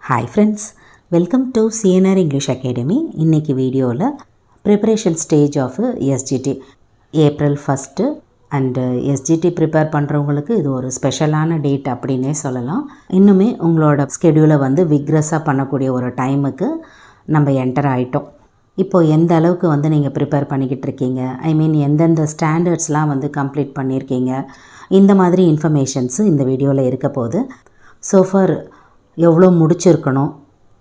Hi friends, welcome to CNR English Academy. இன்னைக்கு வீடியோவில் preparation stage of SGT April 1 and SGT prepare பண்ணுறவங்களுக்கு இது ஒரு ஸ்பெஷலான டேட் அப்படின்னே சொல்லலாம். இன்னுமே உங்களோட ஸ்கெடியூலை வந்து விக்ரஸாக பண்ணக்கூடிய ஒரு டைமுக்கு நம்ம என்டர் ஆகிட்டோம். இப்போது எந்த அளவுக்கு வந்து நீங்கள் ப்ரிப்பேர் பண்ணிக்கிட்டு இருக்கீங்க, எந்தெந்த ஸ்டாண்டர்ட்ஸ்லாம் வந்து கம்ப்ளீட் பண்ணியிருக்கீங்க, இந்த மாதிரி இன்ஃபர்மேஷன்ஸு இந்த வீடியோவில் இருக்க போகுது. சோஃபார் எவ்வளோ முடிச்சிருக்கணும்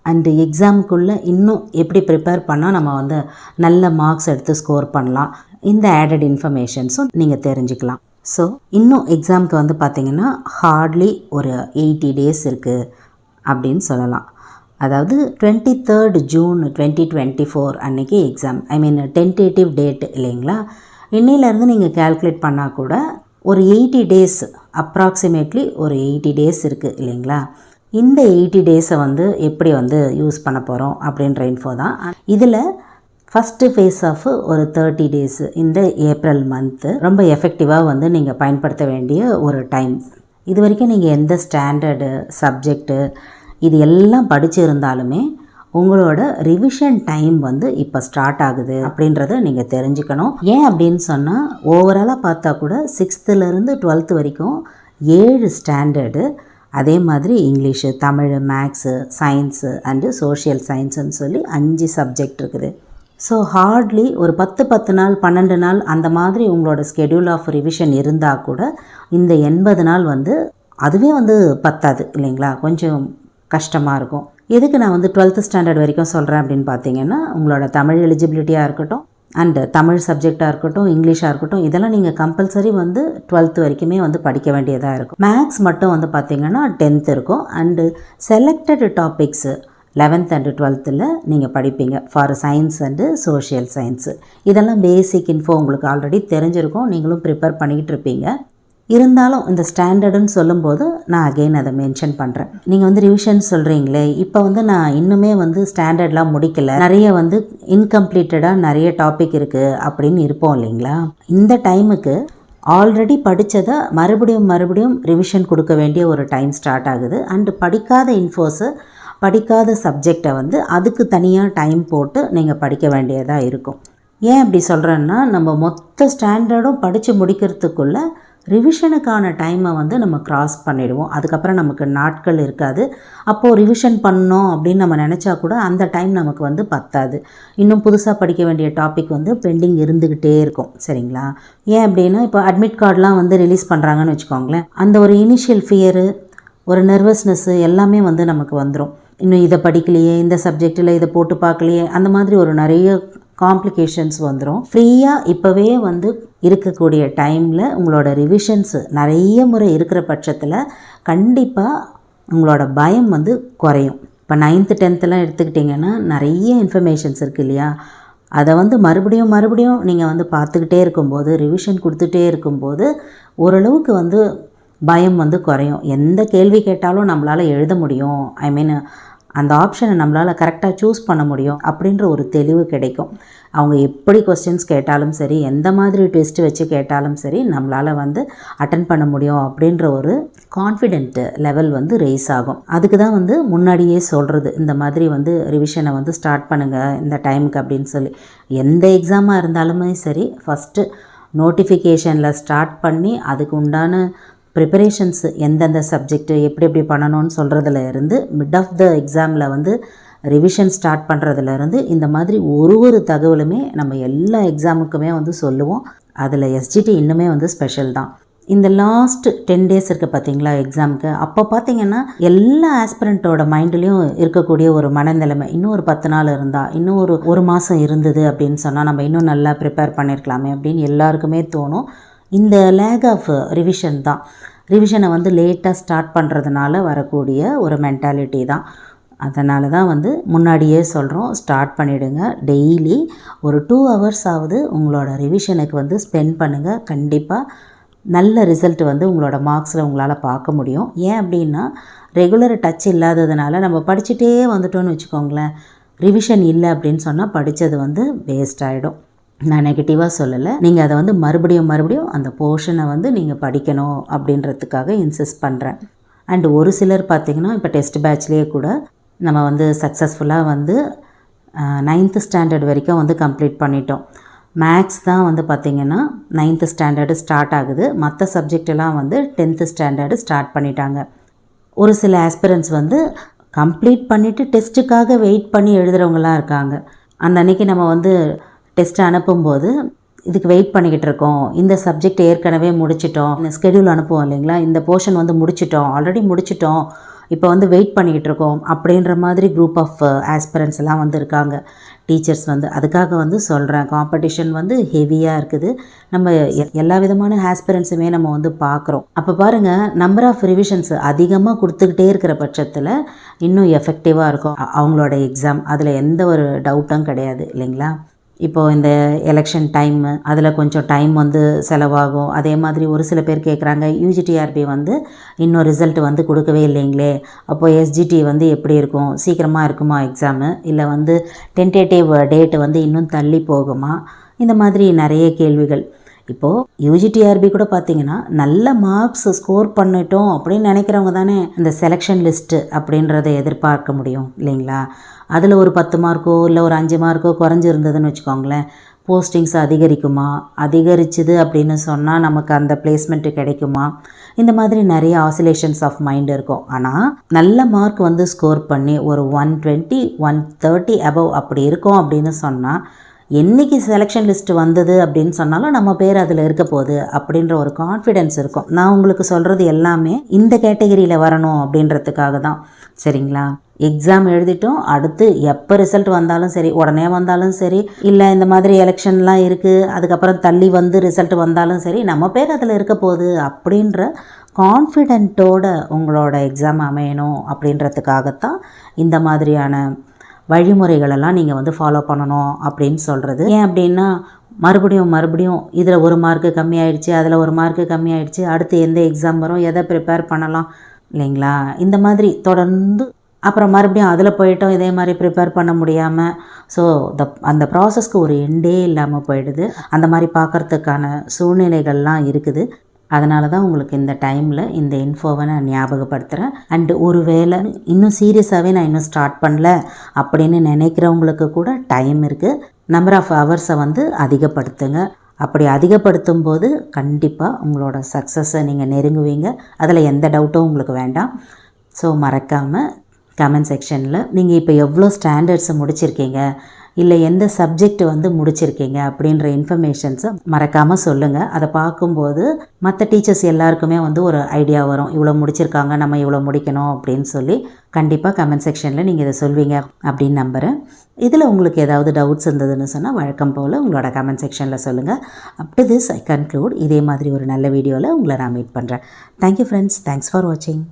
அண்டு எக்ஸாமுக்குள்ளே இன்னும் எப்படி ப்ரிப்பேர் பண்ணால் நம்ம வந்து நல்ல மார்க்ஸ் எடுத்து ஸ்கோர் பண்ணலாம், இந்த ஆடட் இன்ஃபர்மேஷன்ஸும் நீங்கள் தெரிஞ்சுக்கலாம். ஸோ இன்னும் எக்ஸாமுக்கு வந்து பார்த்திங்கன்னா ஹார்ட்லி ஒரு 80 days இருக்குது அப்படின்னு சொல்லலாம். அதாவது 23rd June 2024 அன்றைக்கி எக்ஸாம், டென்டேட்டிவ் டேட் இல்லைங்களா. இன்னிலேருந்து நீங்கள் கேல்குலேட் பண்ணால் கூட ஒரு 80 days அப்ராக்சிமேட்லி ஒரு 80 days இருக்குது இல்லைங்களா. இந்த 80 days வந்து எப்படி வந்து யூஸ் பண்ண போகிறோம் அப்படின்ற இன்ஃபோ தான். இதில் ஃபஸ்ட்டு ஃபேஸ் ஆஃப் ஒரு 30 days இந்த ஏப்ரல் மந்த்து ரொம்ப எஃபெக்டிவாக வந்து நீங்கள் பயன்படுத்த வேண்டிய ஒரு டைம். இது வரைக்கும் நீங்கள் எந்த ஸ்டாண்டர்டு சப்ஜெக்டு இது எல்லாம் படிச்சிருந்தாலுமே உங்களோட ரிவிஷன் டைம் வந்து இப்போ ஸ்டார்ட் ஆகுது அப்படின்றத நீங்கள் தெரிஞ்சுக்கணும். ஏன் அப்படின்னு சொன்னால் ஓவராலாக பார்த்தா கூட 6th to 12th வரைக்கும் 7 ஸ்டாண்டர்டு, அதே மாதிரி English, Tamil, maths, science and social சயின்ஸுன்னு சொல்லி 5 சப்ஜெக்ட் இருக்குது. ஸோ ஹார்ட்லி ஒரு 10 நாள் 12 நாள் அந்த மாதிரி உங்களோட ஸ்கெடியூல் ஆஃப் ரிவிஷன் இருந்தால் கூட இந்த 80 நாள் வந்து அதுவே வந்து பத்தாது இல்லைங்களா, கொஞ்சம் கஷ்டமாக இருக்கும். எதுக்கு நான் வந்து 12th ஸ்டாண்டர்ட் வரைக்கும் சொல்கிறேன் அப்படின்னு பார்த்தீங்கன்னா, உங்களோட தமிழ் எலிஜிபிலிட்டியாக இருக்கட்டும் அண்டு தமிழ் சப்ஜெக்டாக இருக்கட்டும், இங்கிலீஷாக இருக்கட்டும், இதெல்லாம் நீங்கள் கம்பல்சரி வந்து 12th வரைக்குமே வந்து படிக்க வேண்டியதாக இருக்கும். மேக்ஸ் மட்டும் வந்து பார்த்திங்கன்னா 10th இருக்கும் and selected topics 11th and 12th நீங்கள் படிப்பீங்க for science and social science. இதெல்லாம் பேசிக் இன்ஃபோ உங்களுக்கு ஆல்ரெடி தெரிஞ்சிருக்கும், நீங்களும் ப்ரிப்பேர் பண்ணிக்கிட்டு இருப்பீங்க. இருந்தாலும் இந்த ஸ்டாண்டர்டுன்னு சொல்லும்போது நான் அகெயின் அதை மென்ஷன் பண்ணுறேன். நீங்கள் வந்து ரிவிஷன் சொல்கிறீங்களே, இப்போ வந்து நான் இன்னுமே வந்து ஸ்டாண்டர்ட்லாம் முடிக்கலை, நிறைய வந்து இன்கம்ப்ளீட்டடாக நிறைய டாபிக் இருக்குது அப்படின்னு இருப்போம் இல்லைங்களா. இந்த டைமுக்கு ஆல்ரெடி படித்ததை மறுபடியும் ரிவிஷன் கொடுக்க வேண்டிய ஒரு டைம் ஸ்டார்ட் ஆகுது. அண்டு படிக்காத இன்ஃபோஸு, படிக்காத சப்ஜெக்டை வந்து அதுக்கு தனியாக டைம் போட்டு நீங்கள் படிக்க வேண்டியதாக இருக்கும். ஏன் அப்படி சொல்கிறேன்னா, நம்ம மொத்த ஸ்டாண்டர்டும் படித்து முடிக்கிறதுக்குள்ளே ரிவிஷனுக்கான டைமை வந்து நம்ம க்ராஸ் பண்ணிடுவோம். அதுக்கப்புறம் நமக்கு நாட்கள் இருக்காது. அப்போது ரிவிஷன் பண்ணோம் அப்படின்னு நம்ம நினச்சா கூட அந்த டைம் நமக்கு வந்து பத்தாது. இன்னும் புதுசாக படிக்க வேண்டிய டாபிக் வந்து பெண்டிங் இருந்துக்கிட்டே இருக்கும் சரிங்களா. ஏன் அப்படின்னா, இப்போ அட்மிட் கார்டெலாம் வந்து ரிலீஸ் பண்ணுறாங்கன்னு வச்சுக்கோங்களேன், அந்த ஒரு இனிஷியல் ஃபியரு, ஒரு நர்வஸ்னஸ்ஸு எல்லாமே வந்து நமக்கு வந்துடும். இன்னும் இதை படிக்கலையே, இந்த சப்ஜெக்டில் இதை போட்டு பார்க்கலையே, அந்த மாதிரி ஒரு நிறைய காம்ப்ளிகேஷன்ஸ் வந்துடும். ஃப்ரீயாக இப்போவே வந்து இருக்கக்கூடிய டைமில் உங்களோட ரிவிஷன்ஸு நிறைய முறை இருக்கிற பட்சத்தில் கண்டிப்பாக உங்களோட பயம் வந்து குறையும். இப்போ 9th 10th எடுத்துக்கிட்டிங்கன்னா நிறைய இன்ஃபர்மேஷன்ஸ் இருக்குது இல்லையா, அதை வந்து மறுபடியும் நீங்கள் வந்து பார்த்துக்கிட்டே இருக்கும்போது, ரிவிஷன் கொடுத்துட்டே இருக்கும்போது ஓரளவுக்கு வந்து பயம் வந்து குறையும். எந்த கேள்வி கேட்டாலும் நம்மளால் எழுத முடியும், அந்த ஆப்ஷனை நம்மளால் கரெக்டாக சூஸ் பண்ண முடியும் அப்படின்ற ஒரு தெளிவு கிடைக்கும். அவங்க எப்படி கொஸ்டின்ஸ் கேட்டாலும் சரி, எந்த மாதிரி டெஸ்ட் வச்சு கேட்டாலும் சரி, நம்மளால் வந்து அட்டன் பண்ண முடியும் அப்படின்ற ஒரு கான்ஃபிடென்ட் லெவல் வந்து ரைஸ் ஆகும். அதுக்கு தான் வந்து முன்னாடியே சொல்கிறது, இந்த மாதிரி வந்து ரிவிஷனை வந்து ஸ்டார்ட் பண்ணுங்கள் இந்த டைமுக்கு அப்படின்னு சொல்லி. எந்த எக்ஸாமாக இருந்தாலுமே சரி, ஃபஸ்ட்டு நோட்டிஃபிகேஷனில் ஸ்டார்ட் பண்ணி அதுக்கு உண்டான ப்ரிப்பரேஷன்ஸு எந்தெந்த சப்ஜெக்டு எப்படி பண்ணணும்னு சொல்கிறதுல இருந்து மிட் ஆஃப் த எக்ஸாமில் வந்து ரிவிஷன் ஸ்டார்ட் பண்ணுறதுலேருந்து இந்த மாதிரி ஒரு தகவலுமே நம்ம எல்லா எக்ஸாமுக்குமே வந்து சொல்லுவோம். அதில் எஸ்ஜிடி இன்னுமே வந்து ஸ்பெஷல் தான். இந்த லாஸ்ட் 10 days இருக்குது பார்த்தீங்களா எக்ஸாமுக்கு, அப்போ பார்த்தீங்கன்னா எல்லா ஆஸ்பிரண்ட்டோட மைண்ட்லேயும் இருக்கக்கூடிய ஒரு மனநிலைமை, இன்னும் ஒரு 10 நாள் இருந்தால், இன்னும் ஒரு மாதம் இருந்தது அப்படின்னு சொன்னால் நம்ம இன்னும் நல்லா ப்ரிப்பேர் பண்ணியிருக்கலாமே அப்படின்னு எல்லாருக்குமே தோணும். இந்த லேக் ஆஃப் ரிவிஷன் தான், ரிவிஷனை வந்து லேட்டாக ஸ்டார்ட் பண்ணுறதுனால வரக்கூடிய ஒரு மென்டாலிட்டி தான். அதனால தான் வந்து முன்னாடியே சொல்கிறோம், ஸ்டார்ட் பண்ணிவிடுங்க. டெய்லி ஒரு 2 hours ஆகுது உங்களோட ரிவிஷனுக்கு வந்து ஸ்பெண்ட் பண்ணுங்கள். கண்டிப்பாக நல்ல ரிசல்ட் வந்து உங்களோட மார்க்ஸில் உங்களால் பார்க்க முடியும். ஏன் அப்படின்னா, ரெகுலர் டச் இல்லாததுனால நம்ம படிச்சுட்டே வந்துட்டோன்னு வச்சுக்கோங்களேன், ரிவிஷன் இல்லை அப்படின்னு சொன்னால் படித்தது வந்து வேஸ்ட் ஆகிடும். நான் நெகட்டிவாக சொல்லலை, நீங்கள் அதை வந்து மறுபடியும் அந்த போர்ஷனை வந்து நீங்கள் படிக்கணும் அப்படின்றதுக்காக இன்சிஸ்ட் பண்ணுறேன். அண்ட் ஒரு சிலர் பார்த்திங்கன்னா இப்போ டெஸ்ட் பேட்ச்லேயே கூட நம்ம வந்து சக்ஸஸ்ஃபுல்லாக வந்து 9th ஸ்டாண்டர்ட் வரைக்கும் வந்து கம்ப்ளீட் பண்ணிட்டோம். மேக்ஸ் தான் வந்து பார்த்திங்கன்னா 9th ஸ்டாண்டர்டு ஸ்டார்ட் ஆகுது. மற்ற சப்ஜெக்டெல்லாம் வந்து 10th ஸ்டாண்டர்டு ஸ்டார்ட் பண்ணிட்டாங்க. ஒரு சில ஆஸ்பிரண்ட்ஸ் வந்து கம்ப்ளீட் பண்ணிவிட்டு டெஸ்ட்டுக்காக வெயிட் பண்ணி எழுதுகிறவங்களாம் இருக்காங்க. அந்த அன்றைக்கி நம்ம வந்து டெஸ்ட்டு அனுப்பும்போது இதுக்கு வெயிட் பண்ணிக்கிட்டு இருக்கோம், இந்த சப்ஜெக்ட் ஏற்கனவே முடிச்சிட்டோம், இந்த ஸ்கெடியூல் அனுப்புவோம் இல்லைங்களா, இந்த போர்ஷன் வந்து முடிச்சிட்டோம், ஆல்ரெடி முடிச்சிட்டோம், இப்போ வந்து வெயிட் பண்ணிக்கிட்டு இருக்கோம் அப்படின்ற மாதிரி குரூப் ஆஃப் ஆஸ்பிரண்ட்ஸ் எல்லாம் வந்து இருக்காங்க. டீச்சர்ஸ் வந்து அதுக்காக வந்து சொல்கிறேன், காம்படிஷன் வந்து ஹெவியாக இருக்குது. நம்ம எல்லா விதமான ஆஸ்பிரண்ட்ஸுமே நம்ம வந்து பார்க்குறோம். அப்போ பாருங்கள், நம்பர் ஆஃப் ரிவிஷன்ஸ் அதிகமாக கொடுத்துக்கிட்டே இருக்கிற பட்சத்தில் இன்னும் எஃபெக்டிவாக இருக்கும் அவங்களோட எக்ஸாம். அதில் எந்த ஒரு டவுட்டும் கிடையாது இல்லைங்களா. இப்போது இந்த எலெக்ஷன் டைமு அதில் கொஞ்சம் டைம் வந்து செலவாகும். அதே மாதிரி ஒரு சில பேர் கேட்குறாங்க, யூஜிடிஆர்பி வந்து இன்னும் ரிசல்ட் வந்து கொடுக்கவே இல்லைங்களே, அப்போது எஸ்ஜிடி வந்து எப்படி இருக்கும், சீக்கிரமாக இருக்குமா எக்ஸாமு, இல்லை வந்து டென்டேட்டிவ் டேட்டு வந்து இன்னும் தள்ளி போகுமா, இந்த மாதிரி நிறைய கேள்விகள். இப்போது யூஜிடிஆர்பி கூட பார்த்திங்கன்னா நல்ல மார்க்ஸ் ஸ்கோர் பண்ணிட்டோம் அப்படின்னு நினைக்கிறவங்க தானே இந்த செலெக்ஷன் லிஸ்ட்டு அப்படின்றத எதிர்பார்க்க முடியும் இல்லைங்களா. அதில் ஒரு 10 மார்க்கோ இல்லை ஒரு 5 மார்க்கோ குறைஞ்சிருந்ததுன்னு வச்சுக்கோங்களேன், போஸ்டிங்ஸ் அதிகரிக்குமா, அதிகரிச்சுது அப்படின்னு சொன்னால் நமக்கு அந்த பிளேஸ்மெண்ட்டு கிடைக்குமா, இந்த மாதிரி நிறைய ஆசிலேஷன்ஸ் ஆஃப் மைண்ட் இருக்கும். ஆனால் நல்ல மார்க் வந்து ஸ்கோர் பண்ணி ஒரு 120 130 அபவ் அப்படி இருக்கும் அப்படின்னு சொன்னால், என்றைக்கு செலெக்ஷன் லிஸ்ட்டு வந்தது அப்படின்னு சொன்னாலும் நம்ம பேர் அதில் இருக்க போகுது அப்படின்ற ஒரு கான்ஃபிடென்ஸ் இருக்கும். நான் உங்களுக்கு சொல்கிறது எல்லாமே இந்த கேட்டகரியில் வரணும் அப்படின்றதுக்காக தான், சரிங்களா. எக்ஸாம் எழுதிட்டோம், அடுத்து எப்போ ரிசல்ட் வந்தாலும் சரி, உடனே வந்தாலும் சரி, இல்லை இந்த மாதிரி எலெக்ஷன்லாம் இருக்குது அதுக்கப்புறம் தள்ளி வந்து ரிசல்ட் வந்தாலும் சரி, நம்ம பேர் அதில் இருக்க போகுது அப்படின்ற கான்ஃபிடென்ட்டோட உங்களோட எக்ஸாம் அமையணும் அப்படின்றதுக்காகத்தான் இந்த மாதிரியான வழிமுறைகளெல்லாம் நீங்கள் வந்து ஃபாலோ பண்ணணும் அப்படின்னு சொல்கிறது. ஏன் அப்படின்னா மறுபடியும் இதில் ஒரு மார்க்கு கம்மியாயிடுச்சு, அதில் ஒரு மார்க்கு கம்மியாயிடுச்சு, அடுத்து எந்த எக்ஸாம் வரும், எதை ப்ரிப்பேர் பண்ணலாம் இல்லைங்களா, இந்த மாதிரி தொடர்ந்து அப்புறம் மறுபடியும் அதில் போயிட்டோம், இதே மாதிரி ப்ரிப்பேர் பண்ண முடியாமல், ஸோ அந்த ப்ராசஸ்க்கு ஒரு எண்டே இல்லாமல் போயிடுது. அந்த மாதிரி பார்க்குறதுக்கான சூழ்நிலைகள்லாம் இருக்குது. அதனால தான் உங்களுக்கு இந்த டைமில் இந்த இன்ஃபோவை நான் ஞாபகப்படுத்துகிறேன். அண்டு ஒரு வேளை இன்னும் சீரியஸாகவே நான் இன்னும் ஸ்டார்ட் பண்ணல அப்படின்னு நினைக்கிறவங்களுக்கு கூட டைம் இருக்குது. நம்பர் ஆஃப் ஹவர்ஸை வந்து அதிகப்படுத்துங்க. அப்படி அதிகப்படுத்தும் போது கண்டிப்பாக உங்களோட சக்ஸஸை நீங்கள் நெருங்குவீங்க. அதில் எந்த டவுட்டும் உங்களுக்கு வேண்டாம். ஸோ மறக்காமல் கமெண்ட் செக்ஷனில் நீங்கள் இப்போ எவ்வளோ ஸ்டாண்டர்ட்ஸை முடிச்சிருக்கீங்க, இல்லை எந்த சப்ஜெக்ட் வந்து முடிச்சிருக்கீங்க அப்படின்ற இன்ஃபர்மேஷன்ஸை மறக்காமல் சொல்லுங்கள். அதை பார்க்கும்போது மற்ற டீச்சர்ஸ் எல்லாருக்குமே வந்து ஒரு ஐடியா வரும், இவ்வளோ முடிச்சிருக்காங்க நம்ம இவ்வளோ முடிக்கணும் அப்படின்னு சொல்லி. கண்டிப்பாக கமெண்ட் செக்ஷனில் நீங்கள் இதை சொல்வீங்க அப்படின்னு நம்புகிறேன். இதில் உங்களுக்கு ஏதாவது டவுட்ஸ் இருந்ததுன்னு சொன்னால் வழக்கம் போல் உங்களோட கமெண்ட் செக்ஷனில் சொல்லுங்கள். Up to this I conclude. இதே மாதிரி ஒரு நல்ல வீடியோவில் உங்களை நான் மீட் பண்ணுறேன். தேங்க்யூ ஃப்ரெண்ட்ஸ், தேங்க்ஸ் ஃபார் வாட்சிங்.